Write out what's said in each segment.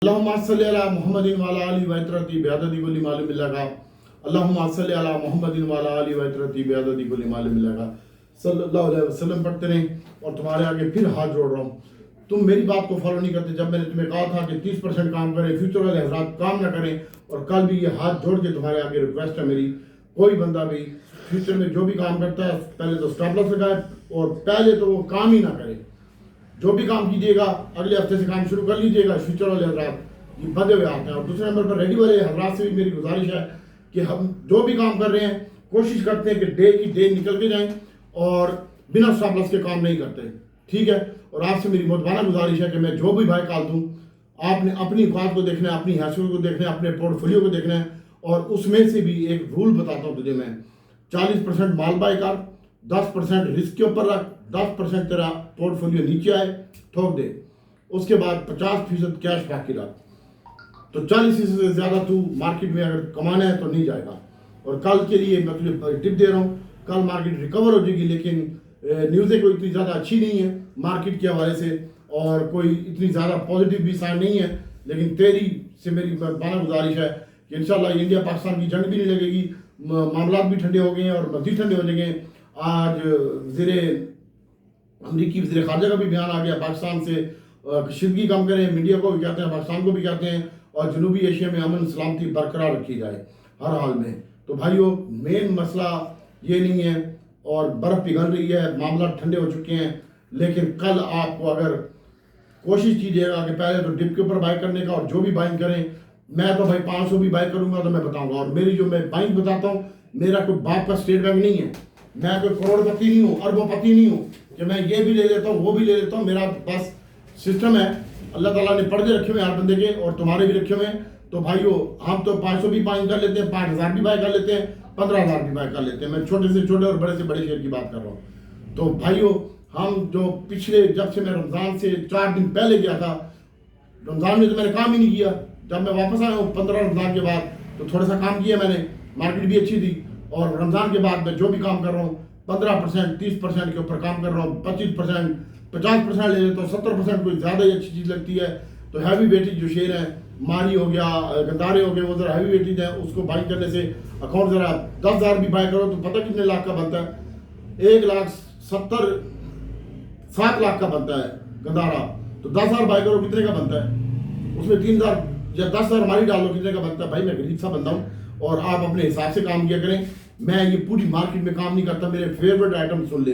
अल्लाहुम्मा सल्लि अला मुहम्मदिन व अला आलि व इत्रती बिअददी कुल्ली मालूम लगा। अल्लाहुम्मा सल्लि अला मुहम्मदिन व अला आलि व इत्रती बिअददी कुल्ली मालूम लगा सल्लल्लाहु अलैहि वसल्लम पढ़ते रहें। और तुम्हारे आगे फिर हाथ जोड़ रहा हूँ, तुम मेरी बात को फॉलो नहीं करते। जब मैंने तुम्हें कहा था कि 30% काम करें, फ्यूचर वाले हजरात काम ना करें, और कल भी ये हाथ जोड़ के तुम्हारे आगे रिक्वेस्ट है मेरी, कोई बंदा भी फ्यूचर में जो भी काम करता है पहले तो स्टॉप लॉस लगाए और पहले तो वो काम ही ना करे। जो भी काम कीजिएगा अगले हफ्ते से काम शुरू कर लीजिएगा। फ्यूचर वाले हजरात ये बंधे हुए आते हैं। और दूसरे नंबर पर रेडी वाले हजरात से भी मेरी गुजारिश है कि हम जो भी काम कर रहे हैं कोशिश करते हैं कि डे की डे निकल के जाएं और बिना स्टॉप लॉस के काम नहीं करते, ठीक है। और आपसे मेरी मोहब्बाना गुजारिश है कि मैं जो भी बाय कॉल दूँ, आपने अपनी औकात को देखना है, अपनी हैसियत को देखना है, अपने पोर्टफोलियो को देखना है। और उसमें से भी एक रूल बताता हूँ तुझे मैं, 40% माल बाय कर, 10% रिस्क के ऊपर रख, 10% तेरा पोर्टफोलियो नीचे आए ठोक दे, उसके बाद 50% कैश बाकी रख। तो 40% से ज़्यादा तू मार्केट में अगर कमाना है तो नहीं जाएगा। और कल के लिए मैं तुझे टिप दे रहा हूँ, कल मार्केट रिकवर हो जाएगी, लेकिन न्यूज़ें कोई इतनी ज़्यादा अच्छी नहीं है मार्केट के हवाले से, और कोई इतनी ज़्यादा पॉजिटिव भी साइन नहीं है। लेकिन तेरी से मेरी बाना गुजारिश है कि इंशाल्लाह इंडिया पाकिस्तान की जंग भी नहीं लगेगी, मामला भी ठंडे हो गए हैं और मज़ीद ठंडे हो जाएंगे। आज अमरीकी वज़ीर ख़ारजा का भी बयान आ गया, पाकिस्तान से कशीदगी कम करें, मीडिया को भी कहते हैं, पाकिस्तान को भी कहते हैं, और जनूबी एशिया में अमन सलामती बरकरार रखी जाए हर हाल में। तो भाइयों, मेन मसला ये नहीं है, और बर्फ़ पिघल रही है, मामला ठंडे हो चुके हैं। लेकिन कल आपको अगर कोशिश कीजिएगा कि पहले तो डिप के ऊपर बाई करने का, और जो भी बाइंग करें, मैं तो भाई 500 भी बाई करूंगा तो मैं बताऊंगा। और मेरी जो मैं बाइंग बताता हूँ, मेरा कोई बाप का स्टेट बैंक नहीं है, मैं कोई करोड़पति नहीं हूँ, अरबोपति नहीं हूँ कि मैं ये भी ले लेता हूँ वो भी ले लेता हूँ। मेरा बस सिस्टम है, अल्लाह ताला ने पर्दे रखे हुए हैं हर बंदे के, और तुम्हारे भी रखे हुए हैं। तो भाइयों, हम तो 500 भी बाइंग कर लेते हैं, 5000 भी बाई कर लेते हैं, 15000 भी बाई कर लेते हैं। मैं छोटे से छोटे और बड़े से बड़े शेयर की बात कर रहा हूँ। तो भाइयों, हम जो पिछले, जब से मैं रमज़ान से 4 दिन पहले गया था, रमज़ान में तो मैंने काम ही नहीं किया। जब मैं वापस आया हूँ 15 रमज़ान के बाद, तो थोड़ा सा काम किया मैंने, मार्केट भी अच्छी थी। और रमज़ान के बाद मैं जो भी काम कर रहा हूँ 15%, 30% के ऊपर काम कर रहा हूँ, 25%, 50% ले लेता हूँ, 70% कोई ज़्यादा ही अच्छी चीज़ लगती है। तो हैवी वेटेज जो शेयर हैं, मारी हो गया, गंदारे हो गए, वो ज़रा हैवी वेटेज है, उसको बाई करने से अकाउंट ज़रा 10,000 भी बाई करो तो पता कितने लाख का बनता है, 1,70,7 लाख का बनता है गंदारा। तो 10,000 बाई करो कितने का बनता है, उसमें 3,000 या 10,000 हमारी डालो कितने का बनता है। भाई मैं गरीब सा बंदा हूँ, और आप अपने हिसाब से काम किया करें। मैं ये पूरी मार्केट में काम नहीं करता। मेरे फेवरेट आइटम सुन ले।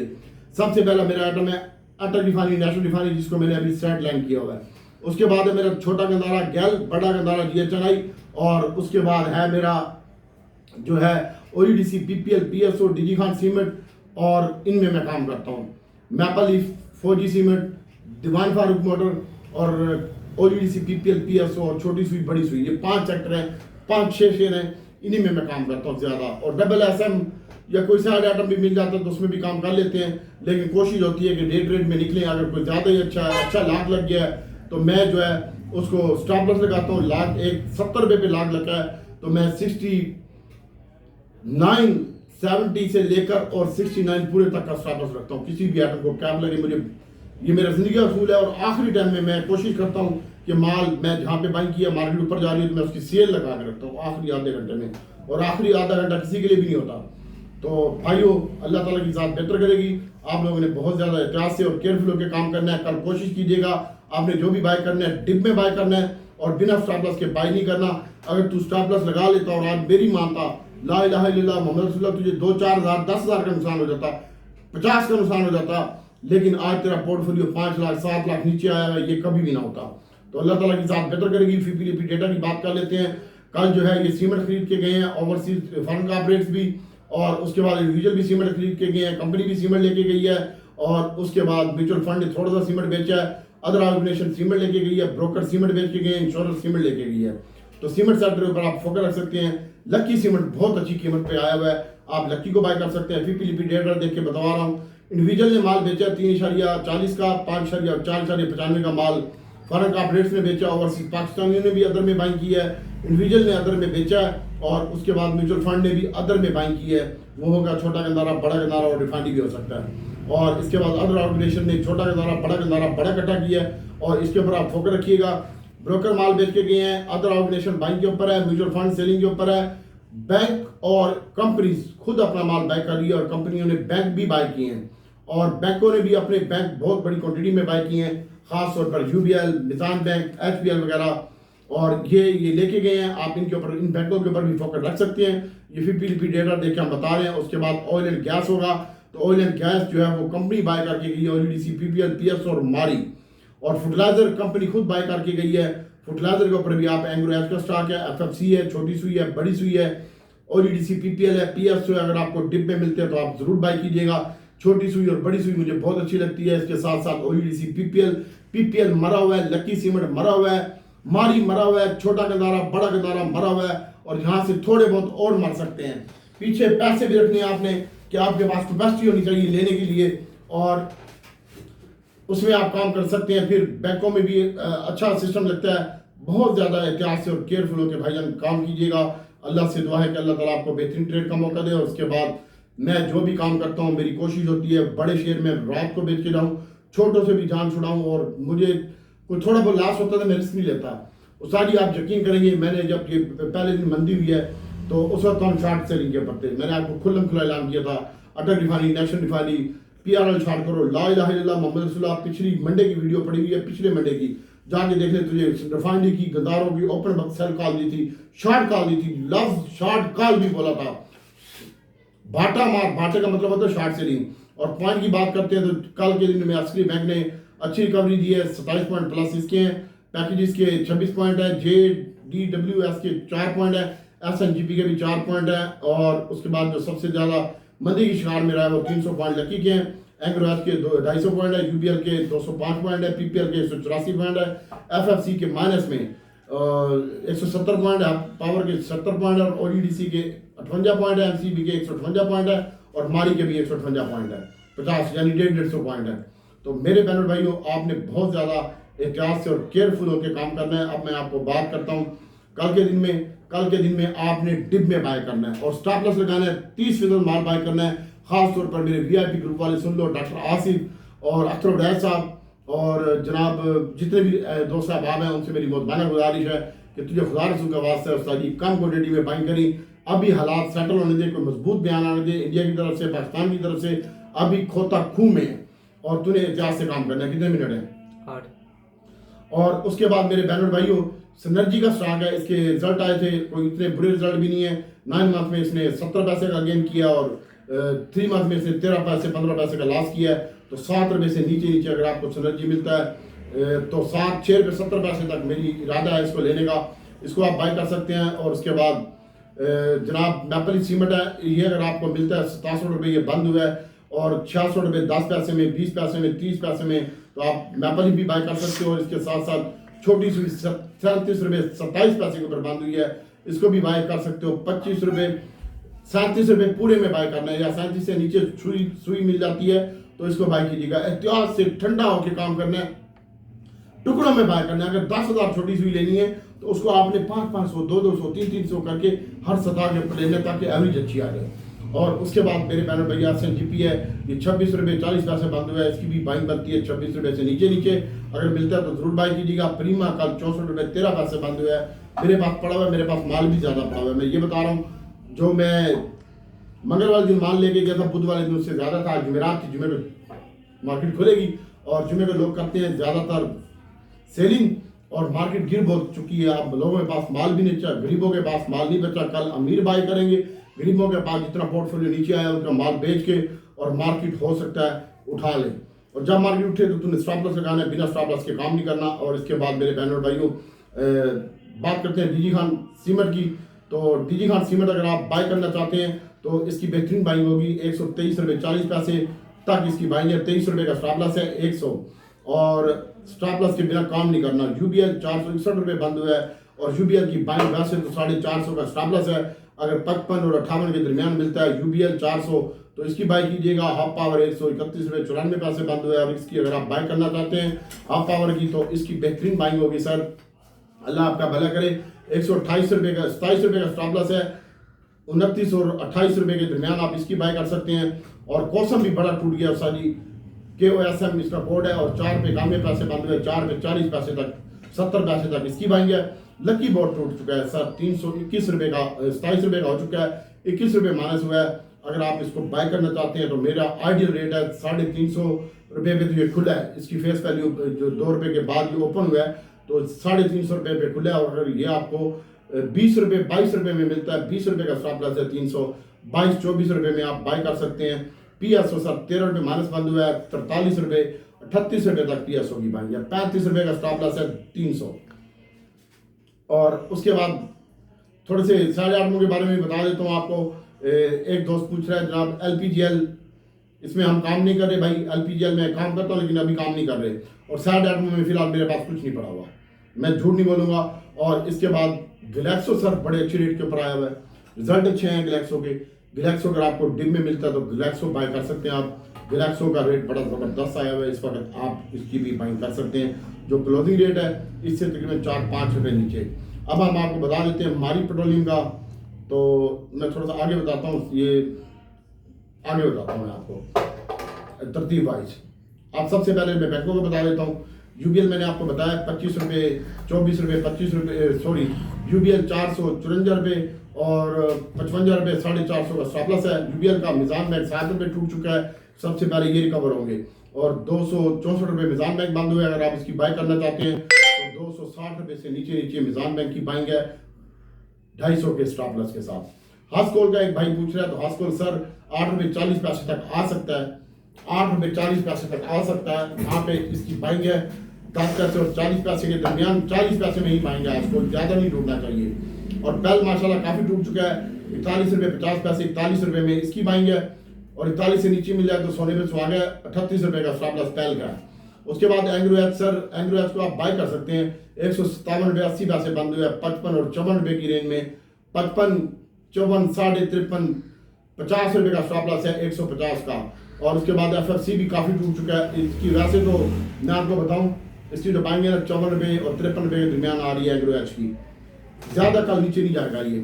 सबसे पहला मेरा आइटम है अटल रिफाइनरी, नेशनल रिफाइनरी, जिसको मैंने अभी सेट लाइन किया हुआ है। उसके बाद है मेरा छोटा गंदारा गैल, बड़ा गंदारा GHNI, और उसके बाद है मेरा जो है OEDC, PPL, PSO, डिजी खान सीमेंट, और इनमें मैं काम करता हूँ। मैपल लीफ, 4G सीमेंट, दीवान फारूक मोटर, और OEDC, PPL, PSO, और छोटी सुई बड़ी सुई, ये 5 सेक्टर हैं, 5-6 शेयर हैं, इन्हीं में मैं काम करता हूँ ज़्यादा। और SSM या कोई साइड आइटम भी मिल जाता है तो उसमें भी काम कर लेते हैं। लेकिन कोशिश होती है कि डे ट्रेड में निकलें। अगर कोई ज़्यादा ही अच्छा लाख लग गया है तो मैं जो है उसको स्टॉप लॉस लगाता हूँ। लाख 70 पे लाख लगा है तो मैं 69, 70 से लेकर और 69 पूरे तक का स्टॉप लॉस रखता हूँ। किसी भी आइटम को कैप लगे मुझे, ये मेरा जिंदगी का असूल है। और आखिरी टाइम में मैं कोशिश करता हूँ कि माल मैं जहाँ पे बाइंग किया, मार्केट ऊपर जा रही है तो मैं उसकी सेल लगा के रखता हूँ आखिरी आधे घंटे में, और आखिरी आधा घंटा किसी के लिए भी नहीं होता। तो भाइयों, अल्लाह ताला की ज़ात बेहतर करेगी। आप लोगों ने बहुत ज़्यादा एहतियात से और केयरफुल होकर काम करना है। कल कोशिश कीजिएगा, आपने जो भी बाय करना है डिप में बाय करना है, और बिना स्टॉप लॉस के बाय नहीं करना। अगर तू स्टॉप लॉस लगा लेता और आज मेरी मानता, ला इलाहा इल्लल्लाह मोहम्मद रसूलुल्लाह, तुझे 2-4 हज़ार, 10,000 का नुकसान हो जाता, 50 का नुकसान हो जाता। लेकिन आज तेरा पोर्टफोलियो 5 लाख, 7 लाख नीचे आया है, ये कभी भी ना होता। तो अल्लाह ताला की ज़ात बेहतर करेगी। FIPLP डेटा की बात कर लेते हैं। कल जो है ये सीमेंट खरीद के गए हैं, ओवरसीज फॉरेन कॉर्पोरेट्स भी, और उसके बाद इंडिविजुअल भी सीमेंट खरीद के गए हैं, कंपनी भी सीमेंट लेके गई है, और उसके बाद म्यूचुअल फंड ने थोड़ा सा सीमेंट बेचा है, अदर ऑर्गेनाइजेशन सीमेंट लेके गई है, ब्रोकर सीमेंट बेच के गए हैं, इंश्योरेंस सीमेंट लेके गई है। तो सीमेंट सेक्टर के ऊपर आप फोकस रख सकते हैं। लक्की सीमेंट बहुत अच्छी कीमत पे आया हुआ है, आप लक्की को बाय कर सकते हैं। FIPLP डेटा देख के बता रहा हूँ। इंडिविजुअल ने माल बेचा 3.40 का, 5.495 का माल फॉरेन कॉर्पोरेट्स ने बेचा, ओवरसीज पाकिस्तानियों ने भी अदर में बाइंग की है, इंडिविजुअल ने अदर में बेचा है, और उसके बाद म्यूचुअल फंड ने भी अदर में बाइंग की है। वो होगा छोटा गंदारा, बड़ा गंदारा, और रिफाइनरी भी हो सकता है। और इसके बाद अदर ऑर्गेनाइजेशन ने छोटा गंदारा, बड़ा इकट्ठा किया है, और इसके ऊपर आप फोकस रखिएगा। ब्रोकर माल बेच के गए हैं, अदर ऑर्गेनाइजेशन बाइंग के ऊपर है, म्यूचुअल फंड सेलिंग के ऊपर है, बैंक और कंपनीज खुद अपना माल बाय कर रही है और कंपनियों ने बैंक भी बाय किए हैं और बैंकों ने भी अपने बैंक बहुत बड़ी क्वांटिटी में बाय किए हैं, खास तौर पर यूबीएल, निजाम बैंक, एचबीएल वगैरह, और ये लेके गए हैं। आप इनके ऊपर, इन बैंकों के ऊपर भी फोकस रख सकते हैं। ये पीपीपी डेटा देख के हम बता रहे हैं। उसके बाद ऑयल एंड गैस होगा, तो ऑयल एंड गैस जो है वो कंपनी बाय करके गई है, ओलीडीसी, पीपीएल, पीएस और मारी, और फर्टिलाइजर कंपनी खुद बाय करके गई है। फर्टिलाइजर के ऊपर भी आप एंग्रो एच का स्टॉक है, एफएफसी है, छोटी सुई है, बड़ी सुई है, ओलीडीसी, पीपीएल है, पीएस है। अगर आपको डिप में मिलते हैं तो आप जरूर बाय कीजिएगा। छोटी सुई और बड़ी सुई मुझे बहुत अच्छी लगती है। इसके साथ साथ ओलीडीसी, पीपीएल मरा हुआ है, लकी सीमेंट मरा हुआ है, मारी मरा हुआ है, छोटा गंदारा, बड़ा गंदारा मरा हुआ है, और यहाँ से थोड़े बहुत और मर सकते हैं। पीछे पैसे भी रखने हैं आपने कि आपके पास कैपेसिटी होनी चाहिए लेने के लिए, और उसमें आप काम कर सकते हैं। फिर बैंकों में भी अच्छा सिस्टम लगता है। बहुत ज़्यादा एहतियात से और केयरफुल होकर भाईजान काम कीजिएगा। अल्लाह से दुआ है कि अल्लाह ताला आपको बेहतरीन ट्रेड का मौका दे। और उसके बाद मैं जो भी काम करता हूँ, मेरी कोशिश होती है बड़े शेयर में रात को बेच के जाऊँ, छोटों से भी जान छुड़ाऊँ, और मुझे कोई थोड़ा बहुत लॉस होता है मैं रिस्क नहीं लेता। उस्ताद जी आप यकीन करेंगे, मैंने जब ये पहले दिन मंदी हुई है तो उस वक्त हम शॉर्ट सेलिंग के ऊपर थे। मैंने आपको खुल्लम खुला ऐलान किया था, Atal refinery, national refinery, PRL short करो, ला इलाहा इल्लल्लाह मोहम्मद रसूलुल्लाह। पिछली मंडे की वीडियो पड़ी हुई है, पिछले मंडे की, जाके देख ले। तुझे रिफाइनरी की, गद्दारों की ओपन सेल कॉल दी थी, शॉर्ट कॉल दी थी, लफ्ज शॉर्ट कॉल भी बोला था। बाटा मार, बाटे का मतलब होता है शॉर्ट सेलिंग। और पॉइंट की बात करते हैं तो कल के दिन में अस्करी बैंक ने अच्छी रिकवरी दी है, 27 पॉइंट प्लस इसके हैं, पैकेजेस के 26 पॉइंट है, JDWS के 4 पॉइंट है, SNGP के भी 4 पॉइंट है, और उसके बाद जो सबसे ज़्यादा मंदी की शिकार में रहा है वो 300 पॉइंट लकी के हैं, एंग्रो एच के 250 पॉइंट है, UBL के 205 पॉइंट है, PPL के 184 पॉइंट है, FFC के माइनस में 170 पॉइंट है, पावर के 70 पॉइंट है, और OEDC के 58 पॉइंट है, MCB के 158 पॉइंट है, और मारी के भी 158 पॉइंट है, 50 यानी 150 पॉइंट है। तो मेरे बहनों भाइयों, आपने बहुत ज़्यादा एहतियात से और केयरफुल होकर काम करना है। अब मैं आपको बात करता हूँ कल के दिन में आपने डिप में बाय करना है और स्टॉप लॉस लगाना है, 30% माल बाय करना है। खास तौर पर मेरे VIP ग्रुप वाले सुन लो, डॉक्टर आसिफ और अख्तर उडैर साहब और जनाब जितने भी दोस्त साहब हैं, उनसे मेरी बहुत बड़ा गुजारिश है कि तुझे खुदा रसूल का वास्ता है उस्ताद जी, कम क्वान्टिटी में बाइंग करी। अभी हालात सेटल होने दे, कोई मजबूत बयान आने दे इंडिया की तरफ से, पाकिस्तान की तरफ से। अभी खोता खूह में है और तूने एहतियात से काम करना है। कितने मिनट है? 8। और उसके बाद मेरे बहनों भाइयों, सिनर्जी का स्टॉक है, इसके रिजल्ट आए थे, कोई इतने बुरे रिजल्ट भी नहीं है। 9 मंथ में इसने 70 पैसे का गेन किया और 3 मंथ में इसने 13 पैसे 15 पैसे का लॉस किया है। तो 7 रुपये से नीचे अगर आपको सिनर्जी मिलता है तो 6 रुपये 70 पैसे तक मेरी इरादा है इसको लेने का। इसको आप बाय कर सकते हैं। और उसके बाद जनाब मैपल सीमेंट है, ये अगर आपको मिलता है 67 रुपये, ये बंद हुआ है, और 66 रुपये 10 पैसे में, 20 पैसे में, 30 पैसे में, तो आप मैपल भी बाय कर सकते हो। और इसके साथ साथ छोटी सी 37 रुपये 27 पैसे के ऊपर बंद हुई है, इसको भी बाय कर सकते हो। 25 रुपये 37 रुपये पूरे में बाय करना है, या 37 से नीचे सुई मिल जाती है तो इसको बाय कीजिएगा। एहतियात से ठंडा होकर काम करना है, टुकड़ों में बाय करना है। अगर 10,000 छोटी सुई लेनी है तो उसको आपने 500, 200, 300 करके हर सतह के ऊपर लेना, ताकि एवरेज अच्छी आ जाए। और उसके बाद मेरे बहनों भैया SNGP है, ये 26 रुपये 40 पैसे बंद हुआ है, इसकी भी बाइंग बनती है 26 रुपये से नीचे अगर मिलता है तो जरूर बाई कीजिएगा। प्रीमा कल 64 रुपये 13 पैसे बंद हुआ है, मेरे पास पड़ा हुआ है, मेरे पास माल भी ज़्यादा पड़ा हुआ है। मैं ये बता रहा हूँ, जो मैं मंगलवार दिन माल लेके गया था, बुध वाले दिन उससे ज़्यादा था। जुमेरात की, जुमे को मार्केट खुलेगी और जुमे को लोग करते हैं ज़्यादातर सेलिंग, और मार्केट गिर बहुत चुकी है। अब लोगों के पास माल भी नहीं बचा, गरीबों के पास माल नहीं बचा। कल अमीर बाई करेंगे, गरीबों के पास जितना पोर्टफोलियो नीचे आया उनका माल बेच के, और मार्केट हो सकता है उठा ले। और जब मार्केट उठे तो तूने स्टॉप लॉस लगाना है, बिना स्टॉप लॉस के काम नहीं करना। और इसके बाद मेरे बहनों भाइयों, बात करते हैं DG खान सीमेंट की। तो DG खान सीमेंट अगर आप बाय करना चाहते हैं तो इसकी बेहतरीन बाइंग होगी। 123 रुपये 40 पैसे तक इसकी बाइंग है, 23 रुपये का स्टॉप लॉस है, 100, और स्टॉप लॉस के बिना काम नहीं करना। UBL 461 रुपये बंद हुआ है, और UBL की बाइंग वैसे तो 450 का स्टॉप लॉस है। अगर 55 और 58 के दरमियान मिलता है UBL 400 तो इसकी बाय कीजिएगा। हाफ पावर 131 रुपये 94 पैसे बंद हुआ है, और इसकी अगर आप बाय करना चाहते हैं हाफ पावर की तो इसकी बेहतरीन बाइंग होगी सर, अल्लाह आपका भला करे। 128 रुपये का 27 रुपये का स्टॉप लॉस है, 29 और 28 रुपये के दरमियान आप इसकी बाय कर सकते हैं। और कौसम भी बड़ा टूट गया सारी, KOSM इसका कोड है, और 4 रुपये 91 पैसे बंद हुए, 4 रुपये 40 पैसे तक 70 पैसे तक इसकी बाइंग है। लकी बोर्ड टूट चुका है सर 321 रुपये का, 27 रुपये का हो चुका है, 21 रुपये माइनस हुआ है। अगर आप इसको बाय करना चाहते हैं तो मेरा आइडियल रेट है 350 रुपये पे। तो ये खुला है, इसकी फेस वैल्यू जो 2 रुपये के बाद ये ओपन हुआ है तो 350 रुपये पे खुला है। और अगर ये आपको 20 रुपये 22 रुपये में मिलता है, 20 रुपये का स्टॉप लॉस है 322 24 रुपये में आप बाय कर सकते हैं। PSO सर 13 रुपये माइनस बंद हुआ है, 43 रुपये 38 रुपये तक PSO की बाइंग है। 35 रुपये का स्टॉप लॉस है 300। और उसके बाद थोड़े से 8.5 के बारे में बता देता हूँ आपको। एक दोस्त पूछ रहा है जनाब LPGL इसमें हम काम नहीं कर रहे। भाई LPGL में काम करता हूँ लेकिन अभी काम नहीं कर रहे। और 8.5 में फिलहाल मेरे पास कुछ नहीं पड़ा हुआ, मैं झूठ नहीं बोलूँगा। और इसके बाद गैलेक्सो सर बड़े अच्छे रेट के ऊपर आया हुआ है, रिजल्ट अच्छे हैं गैलेक्सो के। गैलेक्सो अगर आपको डिम में मिलता है तो गैलेक्सो बाय कर सकते हैं आप। गैलेक्सो का रेट बड़ा ज़बरदस्त आया हुआ है इस वक्त, आप इसकी भी बाइंग कर सकते हैं। जो क्लोजिंग रेट है इससे तकरीबन 4-5 रुपये नीचे। अब हम आपको बता देते हैं मारी पेट्रोलियम का, तो मैं थोड़ा सा आगे बताता हूँ, ये आगे बताता हूँ मैं आपको तरतीब वाइज। आप सबसे पहले मैं बैंकों को बता देता हूँ। UBL मैंने आपको बताया 25 रुपये 24 रुपये 25 रुपये सॉरी UBL 454 रुपये और 55 रुपये 450 का स्टॉप लॉस है। UBL का मिजान बैंक 7 रुपये टूट चुका है, सबसे पहले ये रिकवर होंगे। और 264 रुपये मिजान बैंक बंद हुए। अगर आप इसकी बाय करना चाहते हैं तो 260 रुपये से नीचे मिजान बैंक की बाइंग है 250 के स्टॉप लॉस के साथ। हास्कोल का एक भाई पूछ रहा है, तो हास्कोल सर 8 रुपये 40 पैसे तक आ सकता है, 8 रुपये 40 पैसे तक आ सकता है। यहाँ पे इसकी बाइंग है 10 पैसे और 40 पैसे के दरमियान, 40 पैसे में ही बाइंग है, इसको ज़्यादा नहीं टूटना चाहिए। और पेल माशाल्लाह काफ़ी टूट चुका है, 41 रुपये 50 पैसे 41 रुपये में इसकी बाइंग है। और 41 से नीचे मिल जाए तो सोने पे सुहागा है। 38 रुपये का स्टॉप लॉस पेल का है। उसके बाद Engro H sir, Engro H को आप बाय कर सकते हैं 157 रुपये 80 पैसे बंद हुए 55 और 54 रुपये की रेंज में। 55 54 53 50 रुपये का स्टॉप लॉस है 150 का। और उसके बाद FFC भी काफ़ी टूट चुका है इसकी। वैसे तो मैं आपको बताऊं इसकी जो बाइंग है 54 रुपये और 53 रुपये के दरमियान आ रही है एग्रो एच की, ज़्यादा कल नीचे नहीं जाएगा ये।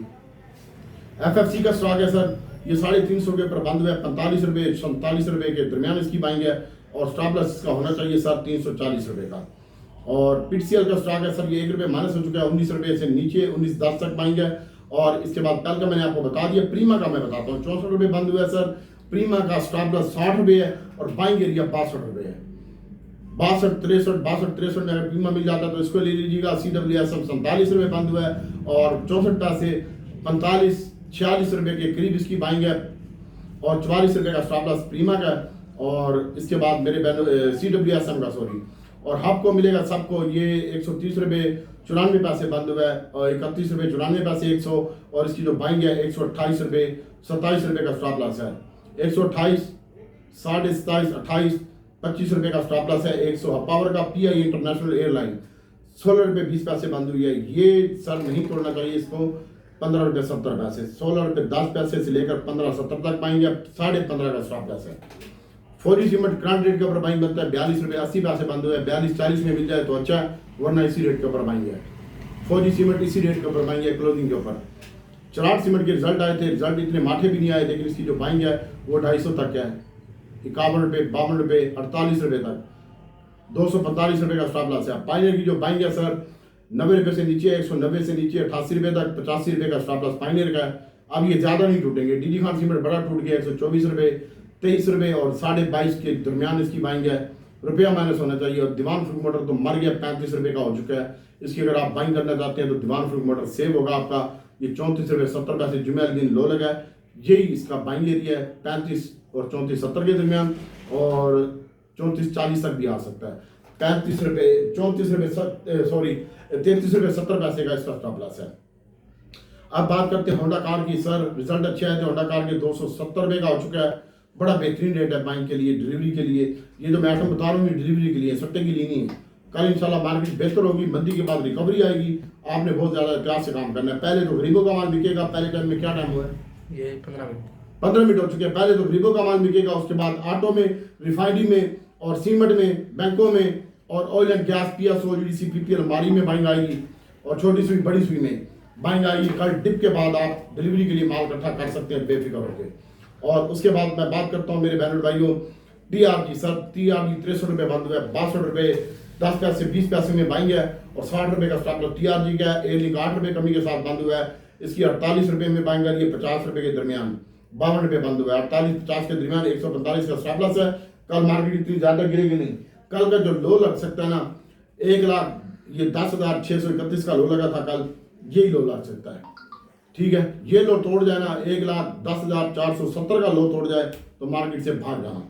FFC का स्टॉक है सर, ये 350 रुपये पर बंद हुआ है 45 रुपये 47 रुपये के दरमियान इसकी बाइंग है। और स्टॉप लॉस इसका होना चाहिए सर 340 रुपये का। और PTCL का स्टॉक है सर, ये 1 रुपये माइनस हो चुका है, 19 रुपये से नीचे 19.10 तक बाइंग है। और इसके बाद कल का मैंने आपको बता दिया। प्रीमा का मैं बताता हूँ 64 रुपये बंद हुआ है सर। प्रीमा का स्टॉप लॉस 60 रुपये है और बाइंग एरिया 62 रुपये है। 62 63 में अगर प्रीमा मिल जाता है तो इसको ले लीजिएगा। CWSM 47 रुपये बंद हुआ है और 64 पैसे 45-46 रुपये के करीब इसकी बाइंग है। और 44 रुपये का स्टॉप लॉस प्रीमा का। और इसके बाद मेरे CWSM का सॉरी। और हब को मिलेगा सबको ये 130 रुपये 94 पैसे बंद हुआ है और 31 रुपये 94 पैसे 100। और इसकी जो बाइंग है 128 रुपये 27 रुपये का स्टॉप लॉस है। 128 27.5 28 25 रुपये का स्टॉप लॉस है 100। पावर का PI इंटरनेशनल एयरलाइन 16 रुपये 20 पैसे बंद हुई है, ये सर नहीं तोड़ना चाहिए इसको। 15 रुपये 70 पैसे 16 रुपये 10 पैसे से लेकर 15.70 तक पाएंगे। 15.5 का स्टॉप लॉस है। 4G सीमेंट करंट रेट के ऊपर बाइंग बनता है 42 रुपये 80 पैसे बंद हुए। 42-40 में मिल जाए तो अच्छा है, वरना इसी रेट के ऊपर बाइंग है। 4G सीमेंट इसी रेट के ऊपर बाइंग है क्लोजिंग के ऊपर। चराट सीमेंट के रिजल्ट आए थे, रिजल्ट इतने माठे भी नहीं आए, लेकिन इसकी जो बाइंग है वो 250 तक है। 51 रुपये 52 रुपये 48 रुपये तक 245 रुपये का स्टॉप लॉस है। पाइनियर की जो बाइंग है सर 90 रुपये से नीचे 190 से नीचे 88 रुपये तक 85 रुपये का स्टॉप लॉस पाइनियर का है। अब ये ज़्यादा नहीं टूटेंगे। DG खान सीमेंट बड़ा टूट गया 124 रुपये 23 रुपये और 22.5 के दरमियान इसकी बाइंग है। रुपया माइनस होना चाहिए। और दीवान फ्रूट मोटर तो मर गया 35 रुपये का हो चुका है। इसकी अगर आप बाइंग करना चाहते हैं तो दीवान फ्रूट मोटर सेव होगा आपका। ये 34 रुपये 70 पैसे जुमे दिन लो लगा है, यही इसका बाइंग एरिया है 35 और 34.70 के दरमियान। और 34-40 तक भी आ सकता है। 35 रुपये 34 रुपये 33 रुपये 70 पैसे का इसका स्टॉप लॉस है। अब बात करते हैं होंडा कार की। सर रिजल्ट अच्छे आए थे होंडा कार के 270 रुपये का हो चुका है, बड़ा बेहतरीन रेट है बाइंग के लिए डिलीवरी के लिए। ये जो मैं आइटम बता रहा हूँ डिलीवरी के लिए, सट्टे के लिए नहीं है। कल इंशाल्लाह मार्केट बेहतर होगी, मंदी के बाद रिकवरी आएगी। आपने बहुत ज़्यादा एहतियात से काम करना है। पहले तो गरीबों का माल बिकेगा। पहले टाइम में क्या टाइम हुआ है? ये 15 मिनट हो चुके हैं। पहले तो गरीबों का माल बिकेगा, उसके बाद ऑटो में, रिफाइनरी में और सीमेंट में, बैंकों में और oil and gas PSO GDC PPL अलमारी में बाइंग आएगी। और छोटी सुई बड़ी सुई में बाइंग आएगी। कल डिप के बाद आप डिलीवरी के लिए माल इकट्ठा कर सकते हैं बेफिक्र होकर। और उसके बाद मैं बात करता हूँ मेरे बहन भाइयों TR की। सर TR की 63 रुपये बंद हुआ है 62 रुपये 10 पैसे 20 पैसे में बाइंग है और 60 रुपए का स्टॉप लॉस TRG का है। एयर लिंक 8 रुपए कमी के साथ बंद हुआ है, इसकी 48 रुपए में बाइंग है, ये 50 रुपए के दरमियान 52 रुपए बंद हुआ है। 48-50 के दरमियान 145 का स्टॉप लॉस है। कल मार्केट इतनी ज्यादा गिरेगी नहीं, कल का जो लो लग सकता है ना 1,10,631 का लो लगा था कल, यही लो लग सकता है। ठीक है, ये लो तोड़ जाए ना 1,10,470 का लो तोड़ जाए तो मार्केट से भाग जाना,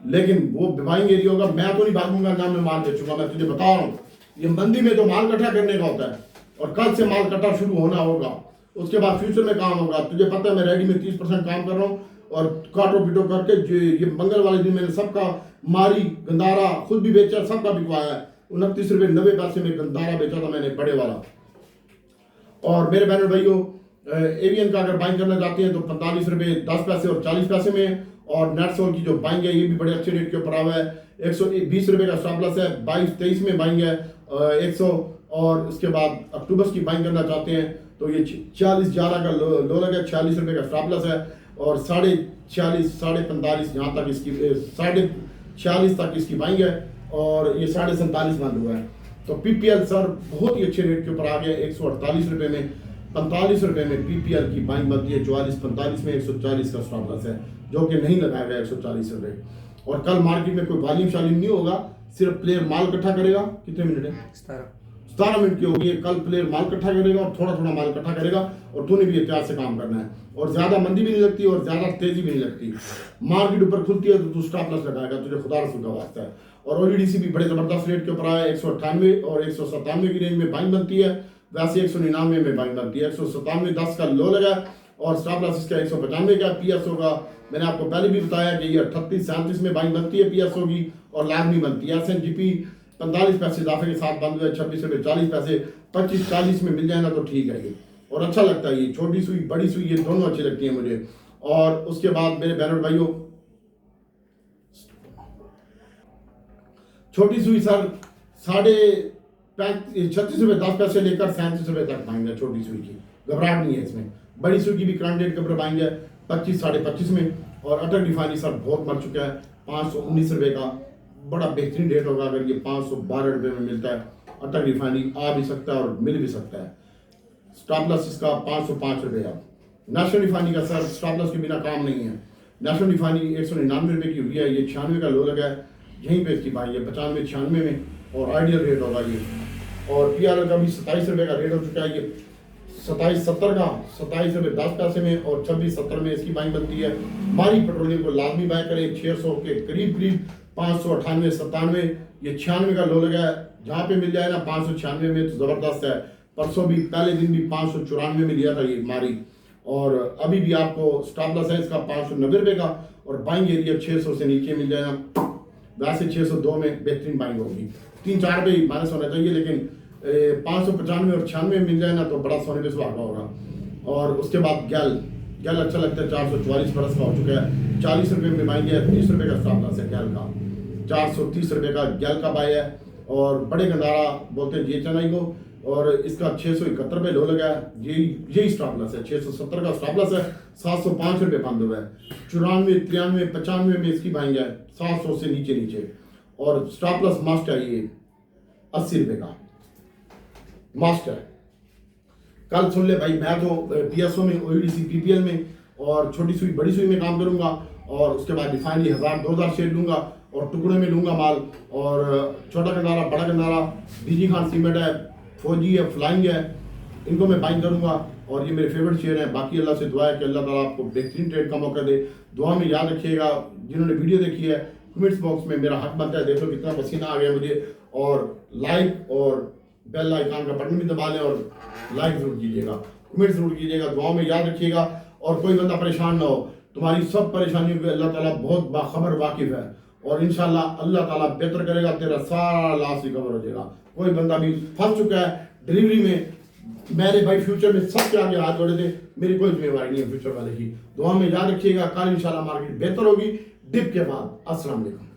लेकिन वो बाइंग एरिया होगा। मैं तो नहीं भागूंगा ना मैं माल बेचूंगा, मैं तुझे बता रहा हूँ। ये मंदी में तो माल इकट्ठा करने का होता है और कल से माल इकट्ठा शुरू होना होगा, उसके बाद फ्यूचर में काम होगा। तुझे पता है मैं रेडी में 30% काम कर रहा हूँ और काटो पीटो करके ये मंगल वाले दिन मैंने सबका मारी गंदारा खुद भी बेचा, सबका बिकवाया है। 29 रुपये 90 पैसे में गंदारा बेचा था मैंने, बड़े वाला। और मेरे बहनों भाइयों, एवियन का अगर बाइंग करना चाहते हैं तो 45 रुपये 10 पैसे और 40 पैसे में। और नेटसोल की जो बाइंग है ये भी बड़े अच्छे रेट के ऊपर आवा है। 120 रुपये का स्टॉप लॉस है, 22-23 में बाइंग है 100। और उसके बाद अक्टूबर की बाइंग करना चाहते हैं तो ये 40-11 का लो लगा, 46 रुपये का स्टॉप लॉस है और 44.5 45 यहाँ तक इसकी 46.5 तक इसकी बाइंग है और ये 47.5 बंद हुआ है। तो PPL सर बहुत ही अच्छे रेट के ऊपर आ गया, 148 रुपये में 45 रुपये में PPL की बाइंग बनती है। 44-45 में 140 का स्टॉप लॉस है जो कि नहीं लगाया गया 140 रुपये। और कल मार्केट में कोई वॉल्यूम शाल्यूम नहीं होगा, सिर्फ प्लेयर माल इकट्ठा करेगा। कितने मिनट है? 17 मिनट की होगी। कल प्लेयर माल इकट्ठा करेगा और थोड़ा थोड़ा माल इकट्ठा करेगा और तूने भी एहतियात से काम करना है। और ज्यादा मंदी भी नहीं लगती और ज्यादा तेजी भी नहीं लगती। मार्केट ऊपर खुलती है तो तू स्टॉप लॉस लगाएगा, तुझे खुदा रसूल का वास्ता है। और ODDC भी बड़े जबरदस्त रेट के ऊपर आया है, 198 और 197 की रेंज में बाइंग बनती है। वैसे 199 में बाइंग बनती है। 197 10 का लो लगा और स्टॉप लॉस इसका 195 का। PSO का मैंने आपको पहले भी बताया कि ये 38-37 में बाइंग बनती है PSO की और लाजमी बनती है। SNGP 45 पैसे इजाफे के साथ बंद हुआ है, 26 रुपये 40 पैसे। 25-40 में मिल जाए ना तो ठीक है ये, और अच्छा लगता है ये। छोटी सुई बड़ी सुई ये दोनों अच्छी लगती है मुझे। और उसके बाद मेरे बहनों भाइयों, छोटी सुई सर 36 रुपये 10 पैसे लेकर 37 रुपये तक बाइंग है छोटी सुई की, घबराहट नहीं है इसमें। बड़ी सुई की भी करंट रेट के ऊपर बाइंग है 25-25.5 में। और अटक रिफाइनरी सर बहुत मर चुका है, 519 रुपये का बड़ा बेहतरीन रेट होगा अगर ये 512 रुपये में मिलता है। अटक रिफाइनरी आ भी सकता है और मिल भी सकता है। स्टॉप लॉस इसका 505 रुपये है। नेशनल रिफाइनरी का सर स्टॉप लॉस के बिना काम नहीं है। नेशनल रिफाइनरी 199 रुपये की हुई है, ये 96 का लो लगा है, यहीं पे इसकी बाई है 95-96 में और आइडियल रेट होगा ये। और PRL का भी 27 रुपये का रेट हो चुका है, ये 27.70 का 27 रुपये 10 पैसे में और 26.70 में इसकी बाइंग बनती है। मारी पेट्रोलियम को लाजमी बाय करें, 600 के करीब 598-97 ये 96 का लो लगा है। जहाँ पे मिल जाए ना 596 में तो ज़बरदस्त है। परसों भी पहले दिन भी 594 में लिया था ये मारी। और अभी भी आपको स्टॉप लॉस है इसका 590 रुपये का और बाइंग एरिया 600 से नीचे मिल जाए ना, वैसे 602 में बेहतरीन बाइंग होगी। 3-4 रुपये माइनस होना चाहिए, लेकिन 595 और 96 मिल जाए ना तो बड़ा सोने पे सुहागा होगा। और उसके बाद गैल अच्छा लगता है, 444 बरस का हो चुका है, 40 रुपये में बाइंग है। 30 रुपये का स्टॉप लॉस है गैल का, 430 रुपये का गैल का बाय है। और बड़े गंदारा बोलते हैं जी चेन्नई को, और इसका 671 रुपये लो लगा है, यही स्टॉप लॉस है। 670 का स्टॉप लॉस है, 705 रुपये बंद हुआ है। 94, 93, 95 में इसकी बाइंग है 700 से नीचे। और स्टॉप लॉस मस्ट है ये 80 रुपये का मस्ट है। कल सुन ले भाई, मैं तो PSO में, ODDC PPL में और छोटी सुई बड़ी सुई में काम करूंगा। और उसके बाद रिफाइनरी 1000-2000 शेयर लूंगा और टुकड़े में लूंगा माल। और छोटा गंदारा, बड़ा गंदारा, DG खान सीमेंट है, फौजी है, फ्लाइंग है, इनको मैं बाइंग करूंगा। और ये मेरे फेवरेट शेयर हैं। बाकी अल्लाह से दुआ है कि अल्लाह ताला आपको बेहतरीन ट्रेड का मौका दे। दुआ में याद रखिएगा। जिन्होंने वीडियो देखी है कमेंट्स बॉक्स में मेरा हक बनता है, देखो कितना पसीना आ गया मुझे। और लाइक और बेल आइकन का बटन भी दबा लें और लाइक जरूर कीजिएगा, कमेंट जरूर कीजिएगा, दुआ में याद रखिएगा। और कोई बंदा परेशान ना हो, तुम्हारी सब परेशानियों पे अल्लाह ताला बहुत बाखबर वाकिफ है। और इंशाल्लाह अल्लाह ताला बेहतर करेगा, तेरा सारा लॉस रिकवर हो जाएगा। कोई बंदा भी फंस चुका है डिलीवरी में, मेरे भाई फ्यूचर में सबके आगे हाथ जोड़े थे, मेरी कोई जिम्मेवारी नहीं है फ्यूचर वाले की। दुआ में याद रखिएगा, कल इंशाल्लाह मार्केट बेहतर होगी डिप के बाद। अस्सलाम वालेकुम।